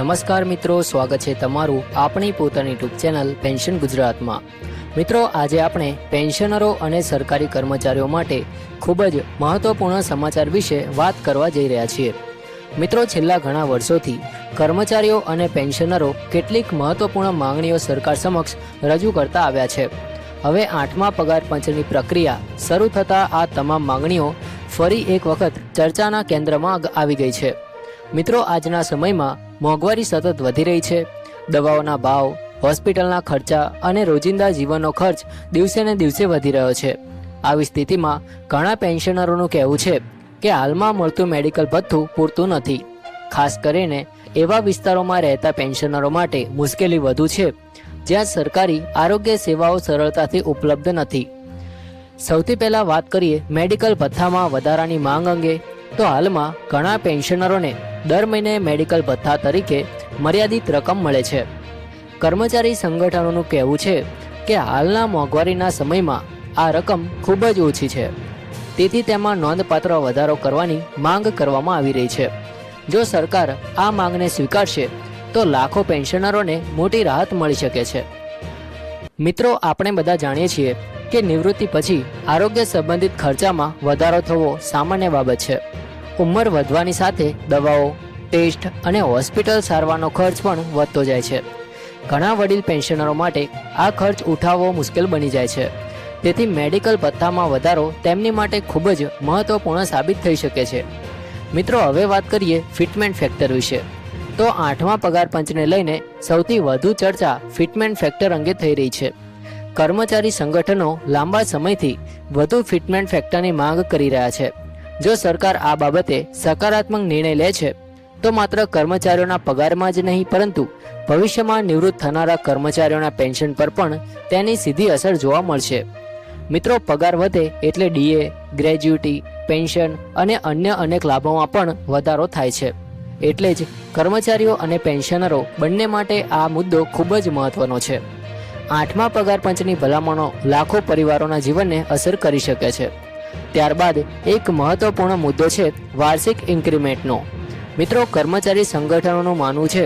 નમસ્કાર મિત્રો, સ્વાગત છે તમારું આપણી પોતાની યુટ્યુબ ચેનલ પેન્શન ગુજરાતમાં। મિત્રો, આજે આપણે પેન્શનરો અને સરકારી કર્મચારીઓ માટે ખૂબ જ મહત્વપૂર્ણ સમાચાર વિશે વાત કરવા જઈ રહ્યા છીએ। મિત્રો, છેલ્લા ઘણા વર્ષોથી કર્મચારીઓ અને પેન્શનરો કેટલીક મહત્વપૂર્ણ માંગણીઓ સરકાર સમક્ષ રજૂ કરતા આવ્યા છે। હવે 8મા પગાર પંચની પ્રક્રિયા શરૂ થતાં આ તમામ માંગણીઓ ફરી એક વખત ચર્ચાના કેન્દ્રમાં આવી ગઈ છે। મિત્રો, આજના સમયમાં મોંઘવારી સતત વધી રહી છે। દવાઓના ભાવ, હોસ્પિટલના ખર્ચા અને રોજિંદા જીવનનો ખર્ચ દિવસે ને દિવસે વધી રહ્યો છે। આવી સ્થિતિમાં ઘણા પેન્શનરોનું કહેવું છે કે હાલમાં મળતું મેડિકલ ભથ્થું પૂરતું નથી। ખાસ કરીને એવા વિસ્તારોમાં રહેતા પેન્શનરો માટે મુશ્કેલી વધુ છે જ્યાં સરકારી આરોગ્ય સેવાઓ સરળતાથી ઉપલબ્ધ નથી। સૌથી પહેલાં વાત કરીએ મેડિકલ ભથ્થામાં વધારાની માંગ અંગે, તો હાલમાં ઘણા પેન્શનરોને દર મહિને મેડિકલ ભથ્થા તરીકે મર્યાદિત રકમ મળે છે। કર્મચારી સંગઠનોનું કહેવું છે કે હાલના મોંઘવારીના સમયમાં આ રકમ ખૂબ જ ઓછી છે, તેથી તેમાં નોંધપાત્ર વધારો કરવાની માંગ કરવામાં આવી રહી છે। જો સરકાર આ માંગને સ્વીકારશે તો લાખો પેન્શનરોને મોટી રાહત મળી શકે છે। મિત્રો, આપણે બધા જાણીએ છીએ કે નિવૃત્તિ પછી આરોગ્ય સંબંધિત ખર્ચામાં વધારો થવો સામાન્ય બાબત છે। ઉંમર વધવાની સાથે દવાઓ, ટેસ્ટ અને હોસ્પિટલ સારવારનો ખર્ચ પણ વધતો જાય છે। ઘણા વડીલ પેન્શનરો માટે આ ખર્ચ ઉઠાવવો મુશ્કેલ બની જાય છે, તેથી મેડિકલ ભથ્થામાં વધારો તેમની માટે ખૂબ જ મહત્વપૂર્ણ સાબિત થઈ શકે છે। મિત્રો, હવે વાત કરીએ ફિટમેન્ટ ફેક્ટર વિશે। તો 8મા પગાર પંચને લઈને સૌથી વધુ ચર્ચા ફિટમેન્ટ ફેક્ટર અંગે થઈ રહી છે। કર્મચારી સંગઠનો લાંબા સમયથી વધુ ફિટમેન્ટ ફેક્ટરની માંગ કરી રહ્યા છે। જો સરકાર આ બાબતે સકારાત્મક નિર્ણય લે છે તો માત્ર કર્મચારીઓના પગારમાં જ નહીં, પરંતુ ભવિષ્યમાં નિવૃત્ત થનારા કર્મચારીઓના પેન્શન પર પણ તેની સીધી અસર જોવા મળશે। મિત્રો, પગાર વધે એટલે ડીએ, ગ્રેજ્યુટી, પેન્શન અને અન્ય અનેક લાભોમાં પણ વધારો થાય છે। એટલે જ કર્મચારીઓ અને પેન્શનરો બંને માટે આ મુદ્દો ખૂબ જ મહત્વનો છે। 8મા પગાર પંચની ભલામણો લાખો પરિવારોના જીવનને અસર કરી શકે છે। ત્યારબાદ એક મહત્વપૂર્ણ મુદ્દો છે વાર્ષિક ઇન્ક્રીમેન્ટનો। મિત્રો, કર્મચારી સંગઠનોનું માનવું છે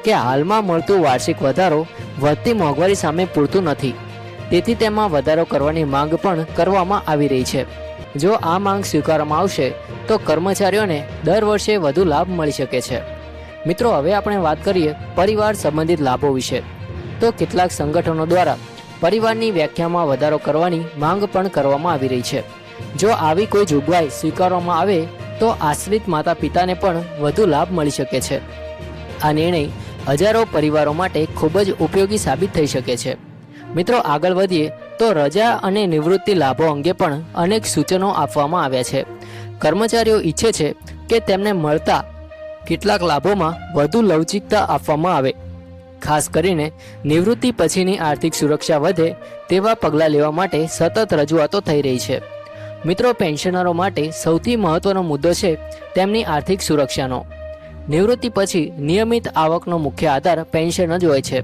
કે હાલમાં મળતું વાર્ષિક વધારો વધતી મોંઘવારી સામે પૂરતું નથી, તેથી તેમાં વધારો કરવાની માંગ પણ કરવામાં આવી રહી છે। જો આ માંગ સ્વીકારવામાં આવશે તો કર્મચારીઓને દર વર્ષે વધુ લાભ મળી શકે છે। મિત્રો, હવે આપણે વાત કરીએ પરિવાર સંબંધિત લાભો વિશે। તો કેટલાક સંગઠનો દ્વારા પરિવારની વ્યાખ્યામાં વધારો કરવાની માંગ પણ કરવામાં આવી રહી છે। જો આવી કોઈ જોગવાઈ સ્વીકારવામાં આવે તો આશ્રિત માતા પિતાને પણ વધુ લાભ મળી શકે છે। આ નિર્ણય હજારો પરિવારો માટે ખૂબ જ ઉપયોગી સાબિત થઈ શકે છે। મિત્રો, આગળ વધીએ તો રજા અને નિવૃત્તિ લાભો અંગે પણ અનેક સૂચનો આપવામાં આવ્યા છે। કર્મચારીઓ ઈચ્છે છે કે તેમને મળતા કેટલાક લાભોમાં વધુ લવચિકતા આપવામાં આવે। ખાસ કરીને નિવૃત્તિ પછીની આર્થિક સુરક્ષા વધે તેવા પગલાં લેવા માટે સતત રજૂઆતો થઈ રહી છે। મિત્રો, પેન્શનરો માટે સૌથી મહત્વનો મુદ્દો છે તેમની આર્થિક સુરક્ષાનો। નિવૃત્તિ પછી નિયમિત આવકનો મુખ્ય આધાર પેન્શન જ હોય છે,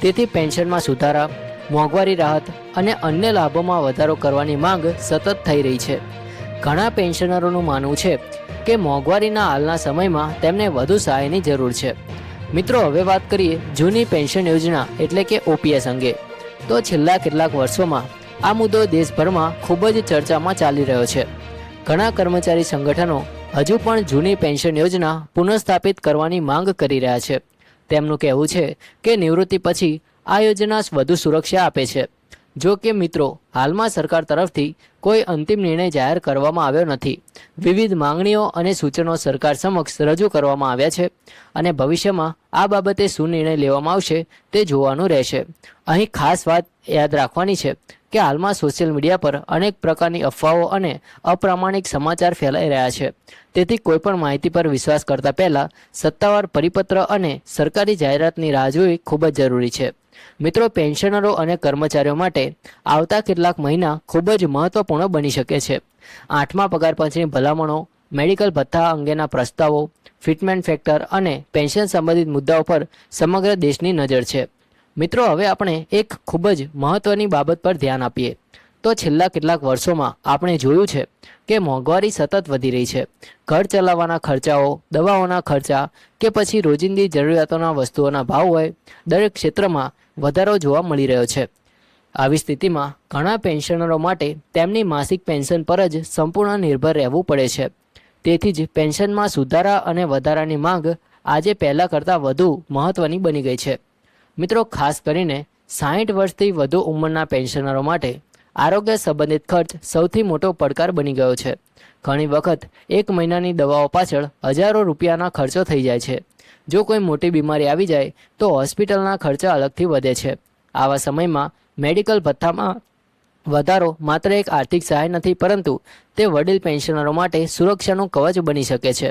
તેથી પેન્શનમાં સુધારા, મોંઘવારી રાહત અને અન્ય લાભોમાં વધારો કરવાની માંગ સતત થઈ રહી છે। ઘણા પેન્શનરોનું માનવું છે કે મોંઘવારીના હાલના સમયમાં તેમને વધુ સહાયની જરૂર છે। મિત્રો, હવે વાત કરીએ જૂની પેન્શન યોજના એટલે કે ઓપીએસ અંગે। તો છેલ્લા કેટલાક વર્ષોમાં આ મુદ્દો દેશભરમાં ખૂબ જ ચર્ચામાં ચાલી રહ્યો છે। ઘણા કર્મચારી સંગઠનો હજુ પણ જૂની પેન્શન યોજના પુનઃસ્થાપિત કરવાની માંગ કરી રહ્યા છે। તેમનું કહેવું છે કે નિવૃત્તિ પછી આ યોજના વધુ સુરક્ષા આપે છે। જો કે મિત્રો, હાલમાં સરકાર તરફથી કોઈ અંતિમ નિર્ણય જાહેર કરવામાં આવ્યો નથી। વિવિધ માંગણીઓ અને સૂચનો સરકાર સમક્ષ રજૂ કરવામાં આવ્યા છે અને ભવિષ્યમાં આ બાબતે શું નિર્ણય લેવામાં આવશે તે જોવાનું રહેશે। અહીં ખાસ વાત યાદ રાખવાની છે કે હાલમાં સોશિયલ મીડિયા પર અનેક પ્રકારની અફવાઓ અને અપ્રામાણિક સમાચાર ફેલાઈ રહ્યા છે, તેથી કોઈપણ માહિતી પર વિશ્વાસ કરતા પહેલાં સત્તાવાર પરિપત્ર અને સરકારી જાહેરાતની રાહ જોવી ખૂબ જ જરૂરી છે। મિત્રો, પેન્શનરો અને કર્મચારીઓ માટે આવતા કેટલાક મહિના ખૂબ જ મહત્વપૂર્ણ બની શકે છે। 8મા પગાર પંચની ભલામણો, મેડિકલ ભથ્થા અંગેના પ્રસ્તાવો, ફિટમેન્ટ ફેક્ટર અને પેન્શન સંબંધિત મુદ્દાઓ પર સમગ્ર દેશની નજર છે। મિત્રો, હવે આપણે એક ખૂબ જ મહત્વની બાબત પર ધ્યાન આપીએ। તો છેલ્લા કેટલાક વર્ષોમાં આપણે જોયું છે કે મોંઘવારી સતત વધી રહી છે. ઘર ચલાવવાના ખર્ચાઓ, દવાઓના ખર્ચા કે પછી રોજિંદી જરૂરિયાતોના વસ્તુઓના ભાવ હોય, દરેક ક્ષેત્રમાં વધારો જોવા મળી રહ્યો છે. આવી સ્થિતિમાં ઘણા પેન્શનરો માટે તેમની માસિક પેન્શન પર જ સંપૂર્ણ નિર્ભર રહેવું પડે છે. તેથી જ પેન્શનમાં સુધારા અને વધારાની માંગ આજે પહેલાં કરતાં વધુ મહત્ત્વની બની ગઈ છે. મિત્રો, ખાસ કરીને 60 વર્ષથી વધુ ઉંમરના પેન્શનરો માટે આરોગ્ય સંબંધિત ખર્ચ સૌથી મોટો પડકાર બની ગયો છે. ઘણી વખત એક મહિનાની દવાઓ પાછળ હજારો રૂપિયાના ખર્ચો થઈ જાય છે. જો કોઈ મોટી બીમારી આવી જાય તો હોસ્પિટલના ખર્ચા અલગથી વધે છે. આવા સમયમાં મેડિકલ ભથ્થામાં વધારો માત્ર એક આર્થિક સહાય નથી, પરંતુ તે વડીલ પેન્શનરો માટે સુરક્ષાનું કવચ બની શકે છે.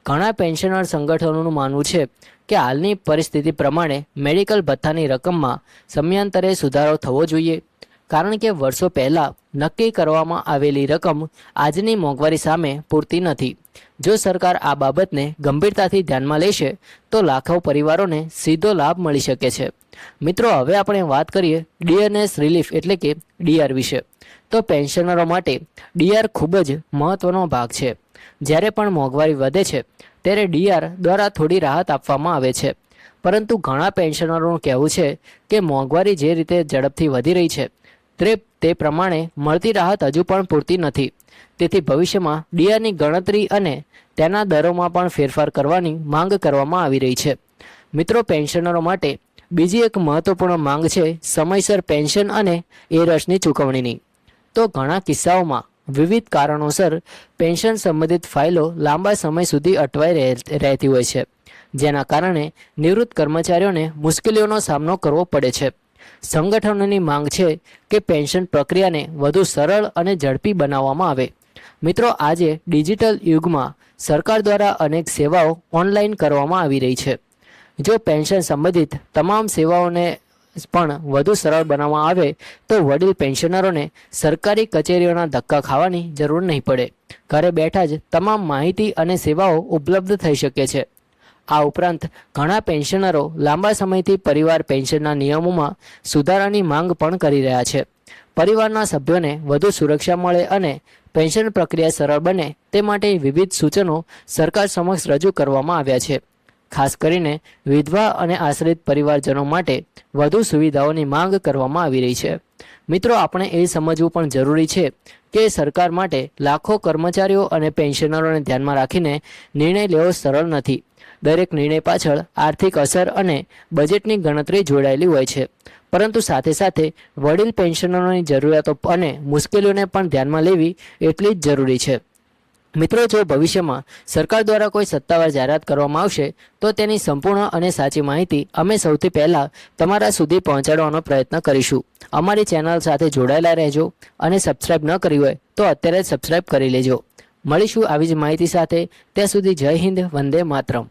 ઘણા પેન્શનર સંગઠનોનું માનવું છે કે હાલની પરિસ્થિતિ પ્રમાણે મેડિકલ ભથ્થાની રકમમાં સમયાંતરે સુધારો થવો જોઈએ, કારણ કે વર્ષો પહેલાં નક્કી કરવામાં આવેલી રકમ આજની મોંઘવારી સામે પૂરતી નથી. જો સરકાર આ બાબતને ગંભીરતાથી ધ્યાનમાં લેશે તો લાખો પરિવારોને સીધો લાભ મળી શકે છે. મિત્રો, હવે આપણે વાત કરીએ ડિયરનેસ રિલીફ એટલે કે ડીઆર વિશે. તો પેન્શનરો માટે ડીઆર ખૂબ જ મહત્વનો ભાગ છે. જ્યારે પણ મોંઘવારી વધે છે ત્યારે ડીઆર દ્વારા થોડી રાહત આપવામાં આવે છે, પરંતુ ઘણા પેન્શનરોનું કહેવું છે કે મોંઘવારી જે રીતે ઝડપથી વધી રહી છે તે પ્રમાણે મળતી રાહત હજુ પણ પૂરતી નથી. તેથી ભવિષ્યમાં ડીઆરની ગણતરી અને તેના દરોમાં પણ ફેરફાર કરવાની માંગ કરવામાં આવી રહી છે. મિત્રો, પેન્શનરો માટે બીજી એક મહત્વપૂર્ણ માંગ છે સમયસર પેન્શન અને એરસની ચૂકવણીની. તો ઘણા કિસ્સાઓમાં વિવિધ કારણોસર પેન્શન સંબંધિત ફાઇલો લાંબા સમય સુધી અટવાઈ રહેતી હોય છે, જેના કારણે નિવૃત્ત કર્મચારીઓને મુશ્કેલીઓનો સામનો કરવો પડે છે. સંગઠનોની માંગ છે કે પેન્શન પ્રક્રિયાને વધુ સરળ અને ઝડપી બનાવવામાં આવે. મિત્રો, આજે ડિજિટલ યુગમાં સરકાર દ્વારા અનેક સેવાઓ ઓનલાઈન કરવામાં આવી રહી છે. જો પેન્શન સંબંધિત તમામ સેવાઓને પણ વધુ સરળ બનાવવામાં આવે તો વડીલ પેન્શનરોને સરકારી કચેરીઓના ધક્કા ખાવાની જરૂર નહીં પડે. ઘરે બેઠા જ તમામ માહિતી અને સેવાઓ ઉપલબ્ધ થઈ શકે છે. આ ઉપરાંત ઘણા પેન્શનરો લાંબા સમયથી પરિવાર પેન્શનના નિયમોમાં સુધારાની માંગ પણ કરી રહ્યા છે. પરિવારના સભ્યોને વધુ સુરક્ષા મળે અને પેન્શન પ્રક્રિયા સરળ બને તે માટે વિવિધ સૂચનો સરકાર સમક્ષ રજૂ કરવામાં આવ્યા છે. ખાસ કરીને વિધવા અને આશ્રિત પરિવારજનો માટે વધુ સુવિધાઓની માંગ કરવામાં આવી રહી છે. મિત્રો, આપણે એ સમજવું પણ જરૂરી છે કે સરકાર માટે લાખો કર્મચારીઓ અને પેન્શનરોને ધ્યાનમાં રાખીને નિર્ણય લેવો સરળ નથી. દરેક નિર્ણય પાછળ આર્થિક અસર અને બજેટની ગણતરી જોડાયેલી હોય છે, પરંતુ સાથે સાથે વડીલ પેન્શનરોની જરૂરિયાતો અને મુશ્કેલીઓને પણ ધ્યાનમાં લેવી એટલી જ જરૂરી છે. મિત્રો, જો ભવિષ્યમાં સરકાર દ્વારા કોઈ સત્તાવાર જાહેરાત કરવામાં આવશે તો તેની સંપૂર્ણ અને સાચી માહિતી અમે સૌથી પહેલાં તમારા સુધી પહોંચાડવાનો પ્રયત્ન કરીશું. અમારી ચેનલ સાથે જોડાયેલા રહેજો અને સબસ્ક્રાઇબ ન કરી હોય તો અત્યારે જ સબસ્ક્રાઇબ કરી લેજો. મળીશું આવી જ માહિતી સાથે. ત્યાં સુધી જય હિન્દ, વંદે માતરમ.